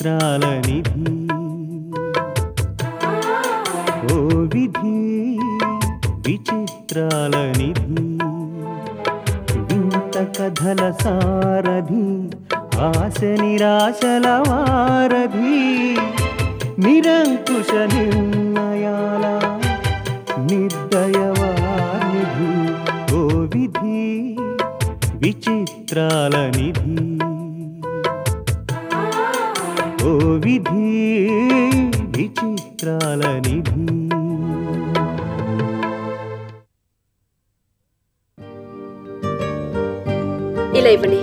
విచిత్రాల నిధి ఓ విధి విచిత్రాల నిధి వింత కథల సారథి ఆశ నిరాశల వారధి నిరంకుశ నిర్ణయాల నిర్దయవానిధి ఓ విధి విచిత్రాల నిధి ఓ విధి విచిత్రాల నిధి ఇలా ఇవ్వండి.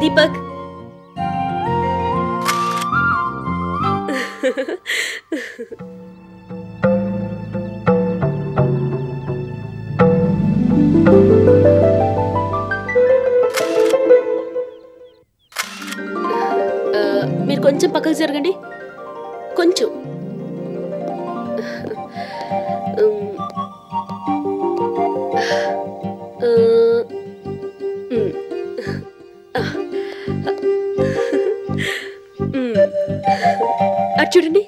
దీపక్ మీరు కొంచెం పక్కకు జరగండి. కొంచెం అటు చూడండి.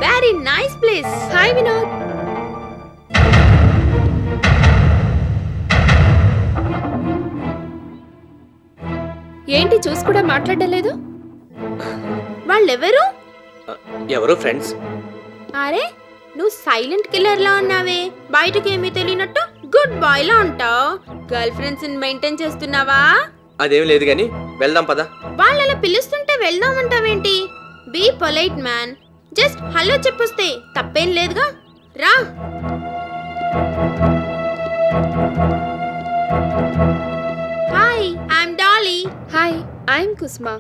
Very nice place. Hi Vinod. ఏంటి చూసి కూడా మాట్లాడడం లేదు? వాళ్ళెవరు? ఎవరు ఫ్రెండ్స్. అరే నువ్వు సైలెంట్ కిల్లర్ లా ఉన్నావే, బయటకి ఏమీ తెలియనట్టు గుడ్ బాయ్ లా ఉంటావు. గర్ల్ ఫ్రెండ్స్ మెయింటైన్ చేస్తున్నావా? అదేం లేదు గాని వెళ్దాం పద. వాళ్ళు అలా పిలుస్తుంటే వెళ్దామంటావేంటి? Be polite man. Just hello చెప్పొస్తే తప్పేం లేదుగా. రా. Hi, I'm Dolly. Hi, I'm Kusma.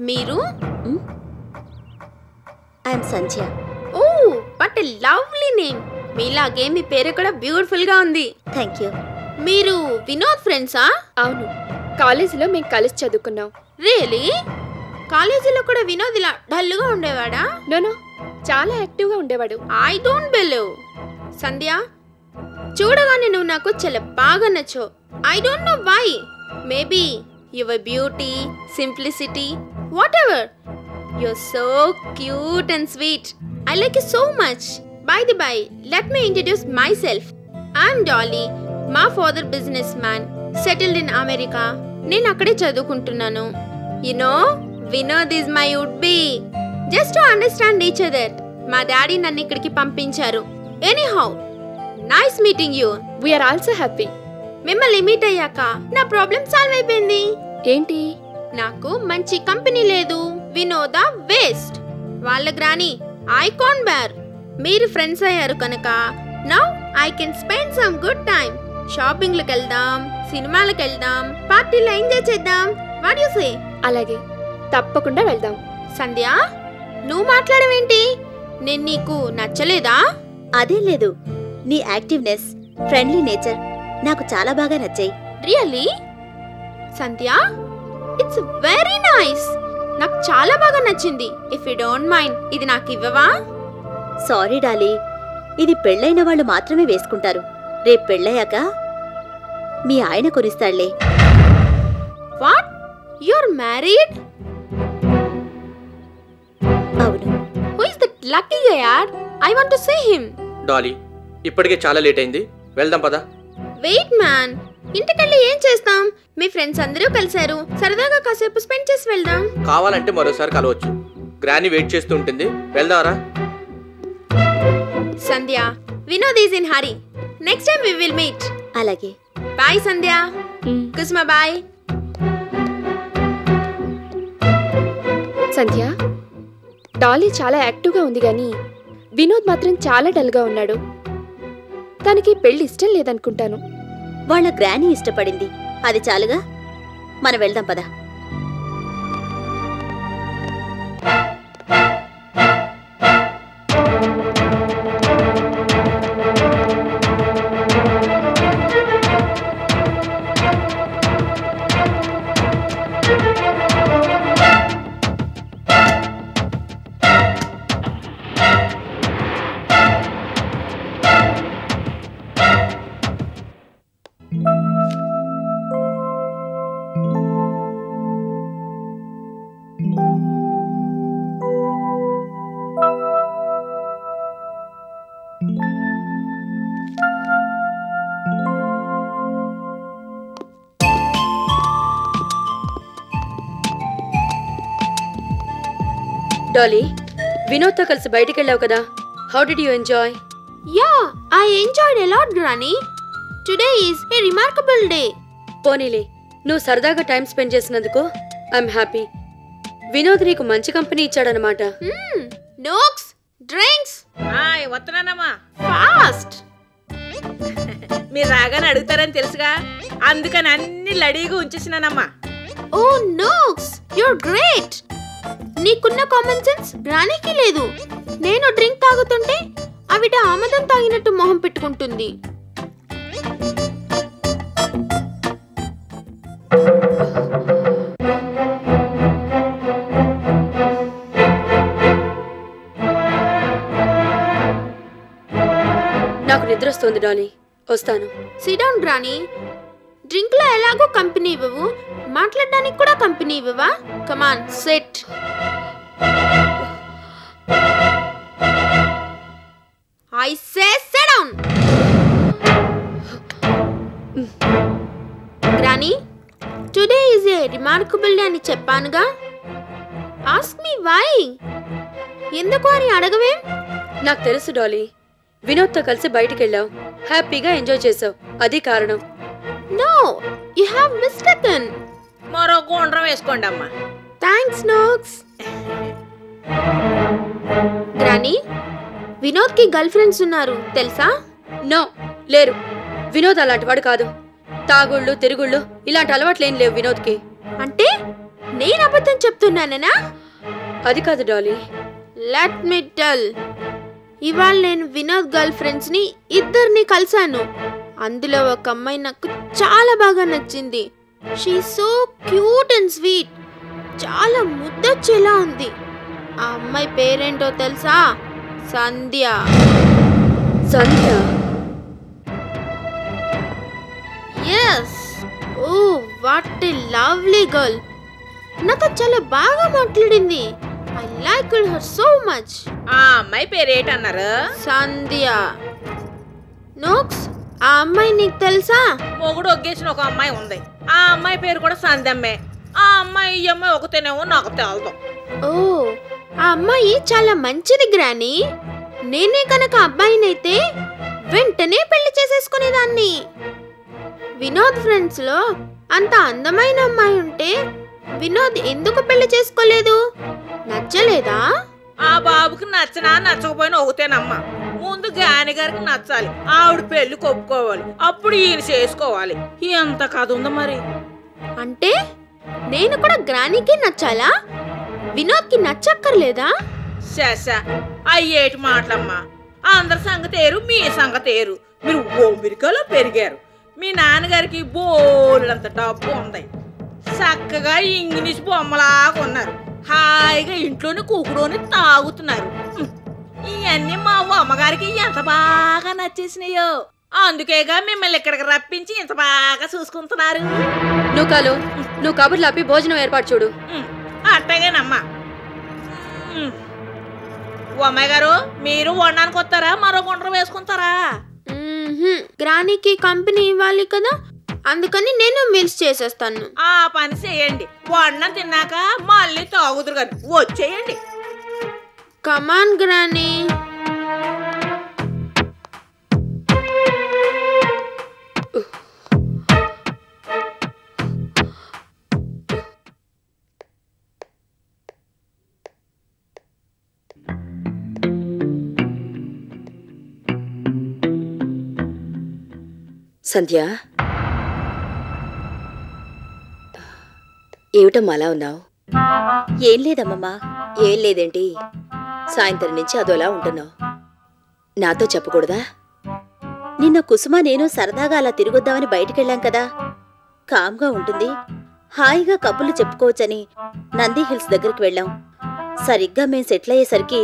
మీరు? I'm Sandhya. Oh what a lovely name. మీలాగే మీ పేరు కూడా బ్యూటిఫుల్ గా ఉంది. Thank you. మీరు వినోద్ ఫ్రెండ్సా? అవును, కాలేజీలో మేము కలిసి చదువుకున్నాం. రియలీ? కాలేజీలో కూడా వినోద్ ఇలా డల్గా ఉండేవాడా? నో, చాలా యాక్టివ్గా ఉండేవాడు. I don't believe. సంధ్య, చూడగానే నువ్వు నాకు చాలా బాగా నచ్చావు. I don't know why. Maybe your beauty, simplicity, what ever. You're so cute and sweet. I like you so much. By the by, let me introduce my self. I'm Dolly. మా father business man, settled in America. నేను అక్కడే చదువుకుంటున్నాను. You know, Vinod is my would be. Just to understand each other. మా daddy నన్ను ఇక్కడికి పంపించారు. Anyhow, nice meeting you. We're also happy. మిమ్మల్ని meet అయ్యాక నా ప్రాబ్లం సాల్వ్ అయిపోయింది. ఏంటి? నాకు మంచి కంపెనీ లేదు. వినోద వేస్ట్. వాళ్ళకి రాని ఐ కాంట్ బేర్. మీరు ఫ్రెండ్స్ అయ్యారు కనుక now I can spend some good time. షాపింగ్లకు వెళ్దాం, సినిమాలకు వెళ్దాం, పార్టీలో ఎంజాయ్ చేద్దాం. What you say? అలాగే, తప్పకుండా వెళ్దాం. సంధ్య, నువ్వు మాట్లాడవేంటి? నేను నీకు నచ్చలేదా? అదేం లేదు, నీ యాక్టివ్నెస్, ఫ్రెండ్లీ నేచర్ నాకు చాలా బాగా నచ్చాయి. Really? Sandhya, it's very nice. నాకు చాలా బాగా నచ్చింది. ఇఫ్ యు డోంట్ మైండ్, ఇది నాకు ఇవ్వవా? సారీ డాలీ, ఇది పెళ్ళైన వాళ్ళు మాత్రమే వేసుకుంటారు. రేపు పెళ్ళయ్యాక మీ ఆయన కొనిస్తాడులే. వాట్? You're married? అవును. Who is that lucky guy, yaar? I want to see him. Dolly ఇప్పటికే చాలా లేట్ అయింది, వెళ్దాం పదా. వెయిట్ మ్యాన్, ఇంటికెళ్ళి ఏం చేస్తాం? మీ ఫ్రెండ్స్ అందరూ కలిశారు, సరదాగా కాసేపు స్పెండ్ చేసి వెళ్దాం. కావాలంటే మరోసారి కలవచ్చు. గ్రాని వెయిట్ చేస్తూ ఉంటుంది, వెళ్దాంరా. Sandhya, Vinod is in hurry. Next time we will meet. అలాగే. Bye Sandhya. Kusuma bye. Sandhya, Dolly చాలా యాక్టివ్గా ఉంది కానీ వినోద్ మాత్రం చాలా డల్గా ఉన్నాడు. తనకి పెళ్లి ఇష్టం లేదనుకుంటాను. వాళ్ళ గ్రానీ ఇష్టపడింది, అది చాలుగా. మనం వెళ్దాం పదా. డాలీ, వినోద్తో కలిసి బయటికి వెళ్ళావు కదా, how did you enjoy? Yeah, I enjoyed a lot, Granny. Today is a remarkable day. పోనీలే, నువ్వు సరదాగా టైం స్పెండ్ చేసినందుకు ఐఎమ్ హ్యాపీ. వినోద్ నీకు మంచి కంపెనీ ఇచ్చాడనమాట. Nooks, drinks, వస్తున్నానమ్మా. fast. మీరు రాగానే అడుగుతారని తెలుసుగా, అందుకని అన్ని రెడీగా ఉంచేసినానమ్మా. Oh, Nooks, you're great. నీకున్న కామన్ సెన్స్ గ్రానీకి లేదు. నేను డ్రింక్ తాగుతుంటే ఆవిడ ఆమదం తాగినట్టు మొహం పెట్టుకుంటుంది. నాకు నిద్ర వస్తుంది డాలీ, వస్తాను. SIT down granny. డ్రింక్ లో ఎలాగో కంపెనీ ఇవ్వవు, మాట్లాడడానికి కూడా కంపెనీ ఇవ్వవా? Come on sit. I say sit down. Granny, today is a remarkable day అని చెప్పానుగా. Ask me why. ఎందుకు అని అడగవే? నాకు తెలుసు డాలీ, వినోద్తో కలిసి బయటికి వెళ్ళావు, హ్యాపీగా ఎంజాయ్ చేసావు, అది కారణం. No, you have mistaken. మరో గుండ్రం వేసుకోండి అమ్మా. Thanks, Nooks. Granny, వినోద్ కి గర్ల్ ఫ్రెండ్స్ ఉన్నారు తెలుసా? నో, లేరు. వినోద్ అలాంటి వాడు కాదు. తాగుళ్ళు తిరుగుళ్ళు ఇలాంటి అలవాట్లేం లేవు వినోద్కి. అంటే నేను అబద్ధం చెప్తున్నానా? అది కాదు డాలీ. Let me tell. ఇవాళ నేను వినోద్ గర్ల్ ఫ్రెండ్స్ ని ఇద్దరిని కలిసాను. అందులో ఒక అమ్మాయి నాకు చాలా బాగా నచ్చింది. She so cute and sweet, చాలా ముద్దొచ్చేలా ఉంది. ఆ అమ్మాయి పేరేంటో తెలుసా? Sandhya. Sandhya? Yes. Oh what a lovely girl. నాతో చాలా బాగా మాట్లాడింది. I like her so much. ఆ అమ్మాయి పేరేటన్నారు? సంధ్య. నోక్స్, ఆ అమ్మాయి నీకు తెలుసా? మొగుడు ఒగ్గేసిన ఒక అమ్మాయి ఉంది, ఆ అమ్మాయి పేరు కూడా సంధ్యమ్మే. ఆ అమ్మాయి ఈ అమ్మాయి ఒకతేనేమో నాకు తెలదు. ఓ, ఆ అమ్మాయి చాలా మంచిది గ్రానీ. నేనే కనుక అబ్బాయినైతే వెంటనే పెళ్లి చేసేసుకునేదాన్ని. వినోద్ ఫ్రెండ్స్ లో అంత అందమైన అమ్మాయి ఉంటే వినోద్ ఎందుకు పెళ్లి చేసుకోలేదు? నచ్చలేదా? ఆ బాబుకి నచ్చినా నచ్చకపోయినా ఒకతేనమ్మా. ముందు గాని గారికి నచ్చాలి, ఆవిడ పెళ్లి కొప్పుకోవాలి, అప్పుడు ఈయన చేసుకోవాలి. ఎంత కథ ఉందో మరి. అంటే నేను కూడా గ్రానీకి నచ్చాలా? వినోద్కి నచ్చక్కర్లేదా? శశ, అయ్యేటి మాటలమ్మా. అందరి సంగతి ఏరు, మీ సంగతి ఏరు. మీరు అమెరికాలో పెరిగారు, మీ నాన్నగారికి బోల్డంత డబ్బు ఉంది, చక్కగా ఇంగ్లీష్ బొమ్మలాగా ఉన్నారు, హాయిగా ఇంట్లోనే కూకుడోని తాగుతున్నారు. ఇవన్నీ మా అమ్మగారికి ఎంత బాగా నచ్చేసినాయో, అందుకేగా మిమ్మల్ని ఇక్కడికి రప్పించి ఇంత బాగా చూసుకుంటున్నారు. నువ్వు కాలు నువ్వు కబుర్లు ఆపి భోజనం ఏర్పాటు చూడు. అట్టగేనమ్మా. ఓ అమ్మాయి గారు, మీరు వండడానికి వస్తారా మరో గుండ్ర వేసుకుంటారా? గ్రానీకి కంపెనీ ఇవ్వాలి కదా, అందుకని నేను మీల్స్ చేసేస్తాను. ఆ పని చేయండి. వండని తిన్నాక మళ్ళీ తాగుదురు కానీ వచ్చేయండి. కమాన్ గ్రానీ. సంధ్య, ఏమిటమ్మా అలా ఉన్నావు? ఏం లేదమ్మమ్మా. ఏం లేదేంటి? సాయంత్రం నుంచి అదోలా ఉంటున్నావు. నాతో చెప్పకూడదా? నిన్న కుసుమ నేను సరదాగా అలా తిరిగొద్దామని బయటికెళ్ళాం కదా, కామ్గా ఉంటుంది, హాయిగా కబుర్లు చెప్పుకోవచ్చని నంది హిల్స్ దగ్గరికి వెళ్ళాం. సరిగ్గా మేం సెటిల్ అయ్యేసరికి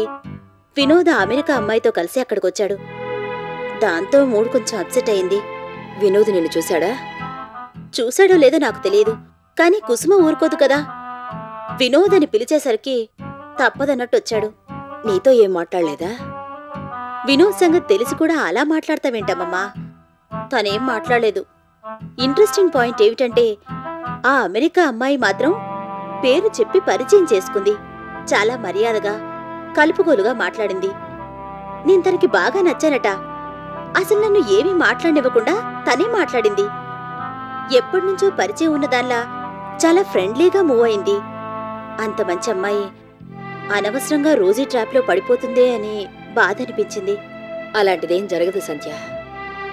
వినోద్ అమెరికా అమ్మాయితో కలిసి అక్కడికొచ్చాడు. దాంతో మూడు కొంచెం అప్సెట్ అయింది. వినోద్ నిన్ను చూశాడా? చూశాడో లేదో నాకు తెలియదు, కాని కుసుమ ఊరుకోదు కదా. వినోద్ అని పిలిచేసరికి తప్పదన్నట్టు వచ్చాడు. నీతో ఏం మాట్లాడలేదా? వినోద్ సంగతి తెలిసి కూడా అలా మాట్లాడతావేంటమ్మమ్మా? తనేం మాట్లాడలేదు. ఇంట్రెస్టింగ్ పాయింట్ ఏమిటంటే, ఆ అమెరికా అమ్మాయి మాత్రం పేరు చెప్పి పరిచయం చేసుకుంది. చాలా మర్యాదగా కలుపుగోలుగా మాట్లాడింది. నేను తనకి బాగా నచ్చానట. అసలు నన్ను ఏమీ మాట్లాడనివ్వకుండా తనే మాట్లాడింది. ఎప్పటినుంచో పరిచయం ఉన్నదాల్లా చాలా ఫ్రెండ్లీగా మూవ్ అయింది. అంత మంచి అమ్మాయి అనవసరంగా రోజీ ట్రాప్లో పడిపోతుందే అని బాధ అనిపించింది. అలాంటిదేం జరగదు సంధ్య.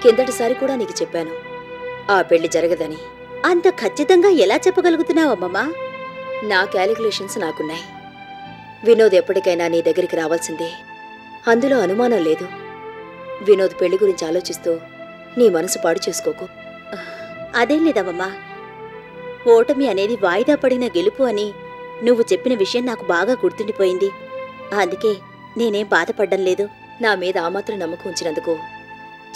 కిందటిసారి కూడా నీకు చెప్పాను, ఆ పెళ్లి జరగదని. అంత ఖచ్చితంగా ఎలా చెప్పగలుగుతున్నావమ్మమ్మా? నా క్యాలిక్యులేషన్స్ నాకున్నాయి. వినోద్ ఎప్పటికైనా నీ దగ్గరికి రావాల్సిందే, అందులో అనుమానం లేదు. వినోద్ పెళ్లి గురించి ఆలోచిస్తూ నీ మనసు పాడు చేసుకోకు. అదేం లేదమ్మమ్మా. ఓటమి అనేది వాయిదా పడిన గెలుపు అని నువ్వు చెప్పిన విషయం నాకు బాగా గుర్తుండిపోయింది. అందుకే నేనేం బాధపడ్డం లేదు. నా మీద ఆ మాత్రం నమ్మకం ఉంచినందుకు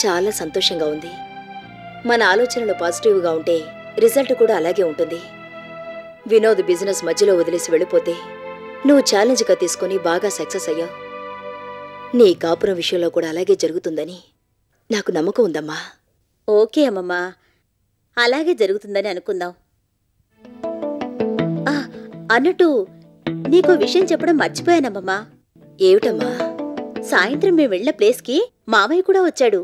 చాలా సంతోషంగా ఉంది. మన ఆలోచనలు పాజిటివ్గా ఉంటే రిజల్ట్ కూడా అలాగే ఉంటుంది. వినోద్ బిజినెస్ మధ్యలో వదిలేసి వెళ్ళిపోతే నువ్వు ఛాలెంజ్గా తీసుకుని బాగా సక్సెస్ అయ్యావు. నీ కాపురం విషయంలో కూడా అలాగే జరుగుతుందని నాకు నమ్మకం ఉందమ్మా. ఓకే అమ్మమ్మా, అలాగే జరుగుతుందని అనుకుందాం. అన్నట్టు నీకో విషయం చెప్పడం మర్చిపోయానమ్మమ్మా. ఏమిటమ్మా? సాయంత్రం మేము వెళ్ళిన ప్లేస్కి మావయ్య కూడా వచ్చాడు.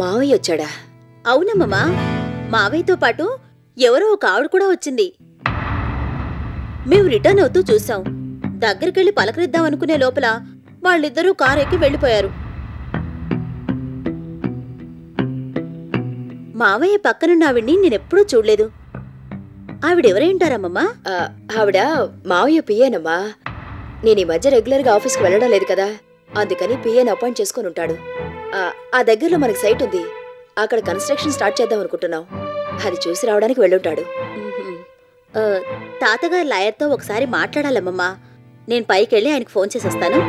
మావయ్య వచ్చాడా? అవునమ్మమ్మా, మావయ్యతో పాటు ఎవరో ఒక ఆవిడ కూడా వచ్చింది. మేము రిటర్న్ అవుతూ చూసాం. దగ్గరికెళ్ళి పలకరిద్దాం అనుకునే లోపల వాళ్ళిద్దరూ కారు ఎక్కి వెళ్ళిపోయారు. మావయ్య పక్కనున్న ఆవిడ్ని నేనెప్పుడూ చూడలేదు. ఆవిడెవరేంటారమ్మమ్మా? ఆవిడ మావయ్య పిఏనమ్మా. నేను ఈ మధ్య రెగ్యులర్గా ఆఫీస్కి వెళ్ళడం లేదు కదా, అందుకని పిఏని అపాయింట్ చేసుకుని ఉంటాడు. ఆ దగ్గరలో మనకి సైట్ ఉంది, అక్కడ కన్స్ట్రక్షన్ స్టార్ట్ చేద్దాం అనుకుంటున్నాం. అది చూసి రావడానికి వెళ్ళుంటాడు. తాతగారు లాయర్తో ఒకసారి మాట్లాడాలమ్మమ్మా. నేను పైకెళ్ళి ఆయనకు ఫోన్ చేసేస్తాను.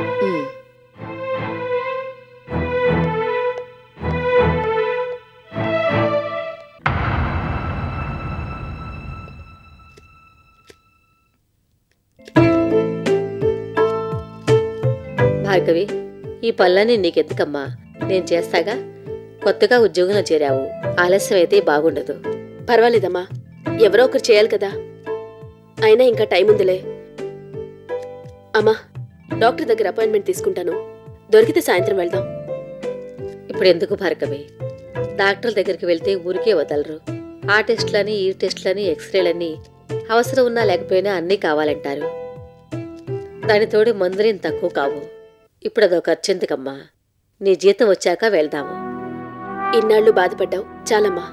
భార్గవి, ఈ పనులన్నీ నీకెందుకమ్మా, నేను చేస్తాగా. కొత్తగా ఉద్యోగంలో చేరావు, ఆలస్యం అయితే బాగుండదు. పర్వాలేదమ్మా, ఎవరో ఒకరు చేయాలి కదా. అయినా ఇంకా టైం ఉందిలే. అమ్మా, డాక్టర్ దగ్గర అపాయింట్మెంట్ తీసుకుంటాను. దొరికితే సాయంత్రం వెళ్దాం. ఇప్పుడు ఎందుకు భార్గవి? డాక్టర్ల దగ్గరికి వెళ్తే ఊరికే వదలరు. ఆ టెస్ట్లని, ఈ టెస్ట్లని, ఎక్స్రేలన్నీ అవసరం ఉన్నా లేకపోయినా అన్నీ కావాలంటారు. దానితోడు మందులేం తక్కువ కావు. ఇప్పుడు అదో ఖర్చు ఎందుకమ్మా? నీ జీతం వచ్చాక వెళ్దాము. ఇన్నాళ్ళు బాధపడ్డావు, చాలమ్మా.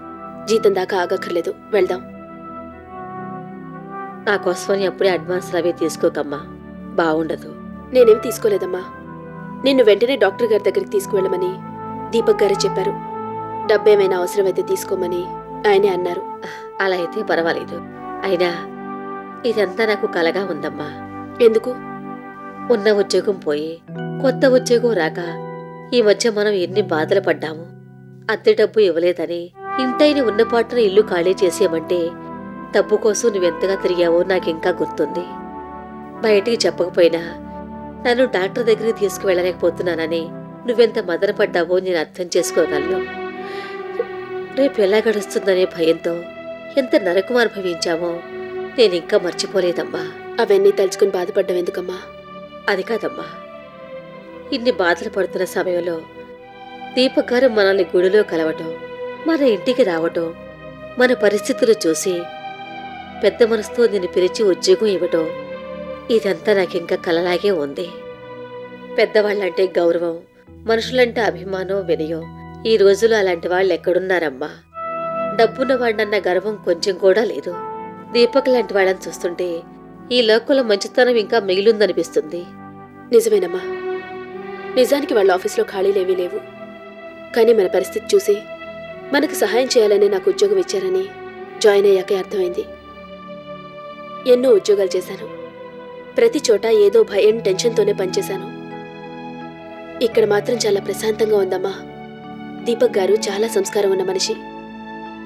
జీతం దాకా ఆగక్కర్లేదు, వెళ్దాం. నా కోసమని అప్పుడే అడ్వాన్స్లు అవి తీసుకోకమ్మా, బాగుండదు. నేనేం తీసుకోలేదమ్మా. నిన్ను వెంటనే డాక్టర్ గారి దగ్గరికి తీసుకువెళ్ళమని దీపక్ గారే చెప్పారు. డబ్బేమైనా అవసరమైతే తీసుకోమని ఆయనే అన్నారు. అలా అయితే పర్వాలేదు. అయినా ఇదంతా నాకు కలగా ఉందమ్మా. ఎందుకు? ఉన్న ఉద్యోగం పోయి కొత్త ఉద్యోగం రాక ఈ మధ్య మనం ఎన్ని బాధలు పడ్డాము. అద్దె డబ్బు ఇవ్వలేదని ఇంటైన ఉన్నపాటున ఇల్లు ఖాళీ చేసేయమంటే డబ్బు కోసం నువ్వెంతగా తిరిగావో నాకింకా గుర్తుంది. బయటికి చెప్పకపోయినా నన్ను డాక్టర్ దగ్గరికి తీసుకువెళ్ళలేకపోతున్నానని నువ్వెంత మదనపడ్డావో నేను అర్థం చేసుకోగలను. రేపు ఎలా గడుస్తుందనే భయంతో ఎంత నరకం అనుభవించామో నేనింకా మర్చిపోలేదమ్మా. అవన్నీ తలుచుకుని బాధపడ్డం ఎందుకమ్మా? అది కాదమ్మా, ఇన్ని బాధలు పడుతున్న సమయంలో దీపక్ గారు మనల్ని గుడిలో కలవటం, మన ఇంటికి రావటం, మన పరిస్థితులు చూసి పెద్ద మనసుతో నిన్ను పిలిచి ఉద్యోగం ఇవ్వటం, ఇదంతా నాకింకా కలలాగే ఉంది. పెద్దవాళ్ళంటే గౌరవం, మనుషులంటే అభిమానం, వినయం. ఈ రోజులో అలాంటి వాళ్ళు ఎక్కడున్నారమ్మా? డబ్బున్నవాడినన్న గర్వం కొంచెం కూడా లేదు. దీపక్ లాంటి వాళ్ళని చూస్తుంటే ఈ లోకంలో మంచితనం ఇంకా మిగిలిందనిపిస్తుంది. నిజమేనమ్మా, నిజానికి వాళ్ళ ఆఫీస్లో ఖాళీలేవీ లేవు. కానీ మన పరిస్థితి చూసి మనకు సహాయం చేయాలని నాకు ఉద్యోగం ఇచ్చారని జాయిన్ అయ్యాకే అర్థమైంది. ఎన్నో ఉద్యోగాలు చేశాను. ప్రతి చోట ఏదో భయం, టెన్షన్తోనే పనిచేశాను. ఇక్కడ మాత్రం చాలా ప్రశాంతంగా ఉందమ్మా. దీపక్ గారు చాలా సంస్కారం ఉన్న మనిషి.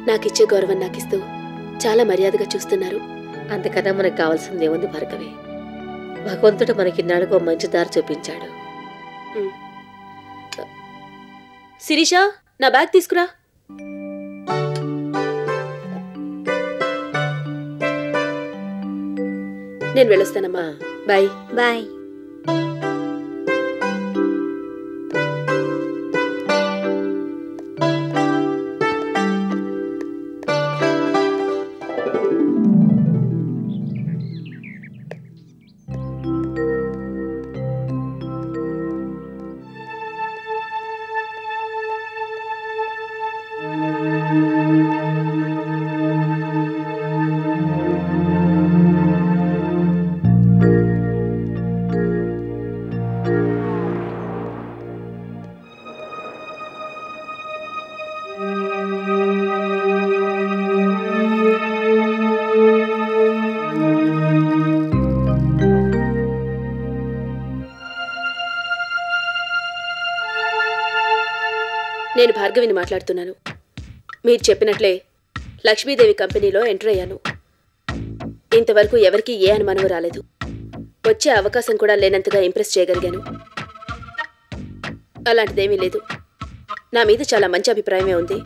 నాకిచ్చే గౌరవం నాకిస్తూ చాలా మర్యాదగా చూస్తున్నారు. అంతకన్నా మనకు కావాల్సిందేముంది భార్గవి? భగవంతుడు మనకిన్నాళ్ళకో మంచి దారి చూపించాడు. శిరీష, నా బ్యాగ్ తీసుకురా. నేను వెళ్ళొస్తానమ్మా. బాయ్. బాయ్. నేను భార్గవిని మాట్లాడుతున్నాను. మీరు చెప్పినట్లే లక్ష్మీదేవి కంపెనీలో ఎంటర్ అయ్యాను. ఇంతవరకు ఎవరికీ ఏ అనుమానం రాలేదు. వచ్చే అవకాశం కూడా లేనంతగా ఇంప్రెస్ చేయగలిగాను. అలాంటిదేమీ లేదు. నా మీద చాలా మంచి అభిప్రాయమే ఉంది.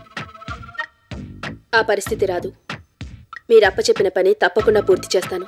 ఆ పరిస్థితి రాదు. మీరు అప్పచెప్పిన పని తప్పకుండా పూర్తి చేస్తాను.